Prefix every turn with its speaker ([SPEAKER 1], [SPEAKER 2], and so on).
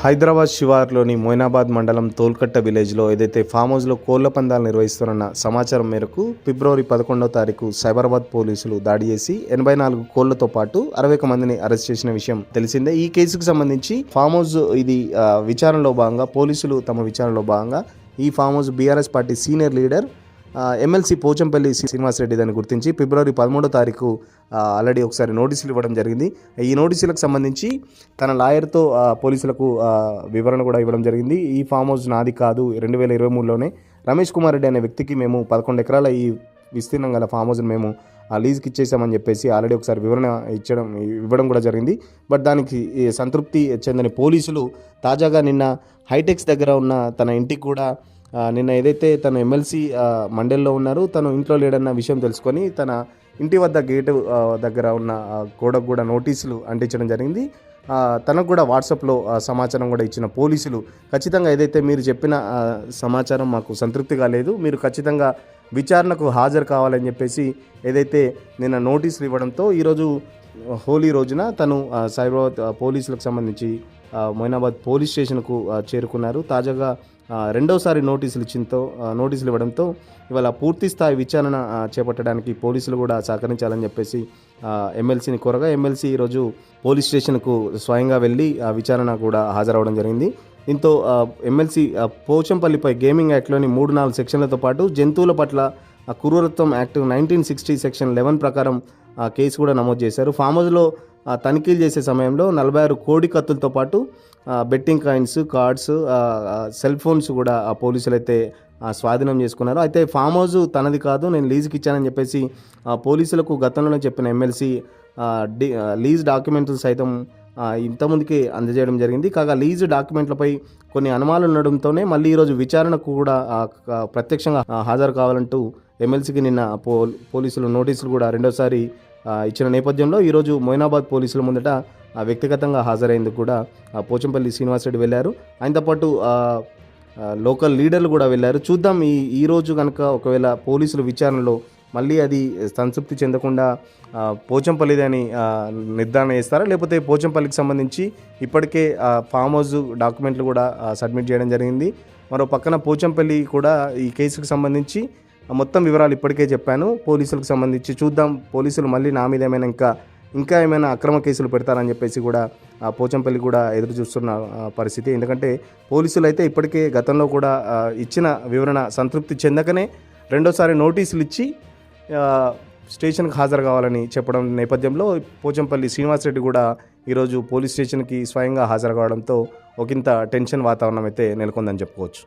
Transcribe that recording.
[SPEAKER 1] హైదరాబాద్ శివార్లోని మొయినాబాద్ మండలం తోల్కట్ట విలేజ్లో ఏదైతే ఫామ్ హౌస్లో కోళ్ల పందాలు నిర్వహిస్తున్న సమాచారం మేరకు ఫిబ్రవరి 11వ తారీఖు సైబరాబాద్ పోలీసులు దాడి చేసి 84 కోళ్లతో పాటు 61 మందిని అరెస్ట్ చేసిన విషయం తెలిసిందే. ఈ కేసుకు సంబంధించి ఫామ్ హౌస్ ఇది విచారణలో భాగంగా పోలీసులు తమ విచారణలో భాగంగా ఈ farm house BRS party senior leader MLC Pochampally Srinivasa Reddy దాన్ని గుర్తించి ఫిబ్రవరి 13వ తారీఖు ఆల్రెడీ ఒకసారి నోటీసులు ఇవ్వడం జరిగింది. ఈ నోటీసులకు సంబంధించి తన లాయర్తో పోలీసులకు వివరణ కూడా ఇవ్వడం జరిగింది. ఈ ఫామ్ హౌస్ నాది కాదు, 2023లోనే రమేష్ కుమార్ రెడ్డి అనే వ్యక్తికి మేము 11 ఎకరాల ఈ విస్తీర్ణం గల ఫామ్ హౌస్ని మేము లీజ్కి ఇచ్చేసామని చెప్పేసి ఆల్రెడీ ఒకసారి వివరణ ఇవ్వడం కూడా జరిగింది. బట్ దానికి సంతృప్తి చెందని పోలీసులు తాజాగా నిన్న హైటెక్స్ దగ్గర ఉన్న తన ఇంటికి కూడా నిన్న ఏదైతే తను ఎమ్మెల్సీ మండలిలో ఉన్నారు, తను ఇంట్లో లేడన్న విషయం తెలుసుకొని తన ఇంటి వద్ద గేటు దగ్గర ఉన్న గోడకు కూడా నోటీసులు అంటించడం జరిగింది. తనకు కూడా వాట్సాప్లో సమాచారం కూడా ఇచ్చిన పోలీసులు ఖచ్చితంగా ఏదైతే మీరు చెప్పిన సమాచారం మాకు సంతృప్తిగా లేదు, మీరు ఖచ్చితంగా విచారణకు హాజరు కావాలని చెప్పేసి ఏదైతే నిన్న నోటీసులు ఇవ్వడంతో ఈరోజు హోలీ రోజున తను సైబరాబాద్ పోలీసులకు సంబంధించి మొయినాబాద్ పోలీస్ స్టేషన్కు చేరుకున్నారు. తాజాగా రెండోసారి నోటీసులు ఇవ్వడంతో ఇవాళ పూర్తి స్థాయి విచారణ చేపట్టడానికి పోలీసులు కూడా సహకరించాలని చెప్పేసి ఎమ్మెల్సీని కోరగా ఎమ్మెల్సీ ఈరోజు పోలీస్ స్టేషన్కు స్వయంగా వెళ్ళి విచారణ కూడా హాజరవడం జరిగింది. దీంతో ఎమ్మెల్సీ పోచంపల్లిపై గేమింగ్ యాక్ట్లోని 3-4 సెక్షన్లతో పాటు జంతువుల పట్ల క్రూరత్వం యాక్ట్ 1960 సెక్షన్ 11 ప్రకారం కేసు కూడా నమోదు చేశారు. ఫామ్ హౌస్లో తనిఖీలు చేసే సమయంలో 46 కోడి కత్తులతో పాటు betting coins, cards, cell phones కూడా పోలీసులు అయితే స్వాధీనం చేసుకున్నారు. అయితే ఫామ్ హౌస్ తనది కాదు, నేను లీజుకి ఇచ్చానని చెప్పేసి పోలీసులకు గతంలోనే చెప్పిన ఎమ్మెల్సీ లీజ్ డాక్యుమెంట్లు సైతం ఇంతకుముందుకే అందజేయడం జరిగింది. కాగా లీజు డాక్యుమెంట్లపై కొన్ని అనుమానాలు ఉండడంతోనే మళ్ళీ ఈరోజు విచారణకు కూడా ప్రత్యక్షంగా హాజరు కావాలంటూ ఎమ్మెల్సీకి నిన్న పోలీసులు నోటీసులు కూడా రెండోసారి ఇచ్చిన నేపథ్యంలో ఈరోజు మొయినాబాద్ పోలీసుల ముందట వ్యక్తిగతంగా హాజరైందుకు కూడా పోచంపల్లి శ్రీనివాసరెడ్డి వెళ్ళారు. ఆయనతో పాటు లోకల్ లీడర్లు కూడా వెళ్ళారు. చూద్దాం ఈరోజు కనుక ఒకవేళ పోలీసులు విచారణలో మళ్ళీ అది సంతృప్తి చెందకుండా పోచంపల్లిది అని నిర్ధారణ చేస్తారా, లేకపోతే పోచంపల్లికి సంబంధించి ఇప్పటికే ఫామ్ హౌస్ డాక్యుమెంట్లు కూడా సబ్మిట్ చేయడం జరిగింది. మరో పక్కన పోచంపల్లి కూడా ఈ కేసుకు సంబంధించి మొత్తం వివరాలు ఇప్పటికే చెప్పాను పోలీసులకు సంబంధించి. చూద్దాం పోలీసులు మళ్ళీ నా మీద ఏమైనా ఇంకా ఏమైనా అక్రమ కేసులు పెడతారని చెప్పేసి కూడా పోచంపల్లి కూడా ఎదురు చూస్తున్న పరిస్థితి. ఎందుకంటే పోలీసులు అయితే ఇప్పటికే గతంలో కూడా ఇచ్చిన వివరణ సంతృప్తి చెందకనే రెండోసారి నోటీసులు ఇచ్చి స్టేషన్కి హాజరు కావాలని చెప్పడం నేపథ్యంలో పోచంపల్లి శ్రీనివాసరెడ్డి కూడా ఈరోజు పోలీస్ స్టేషన్కి స్వయంగా హాజరు కావడంతో ఒకంత టెన్షన్ వాతావరణం అయితే నెలకొందని చెప్పుకోవచ్చు.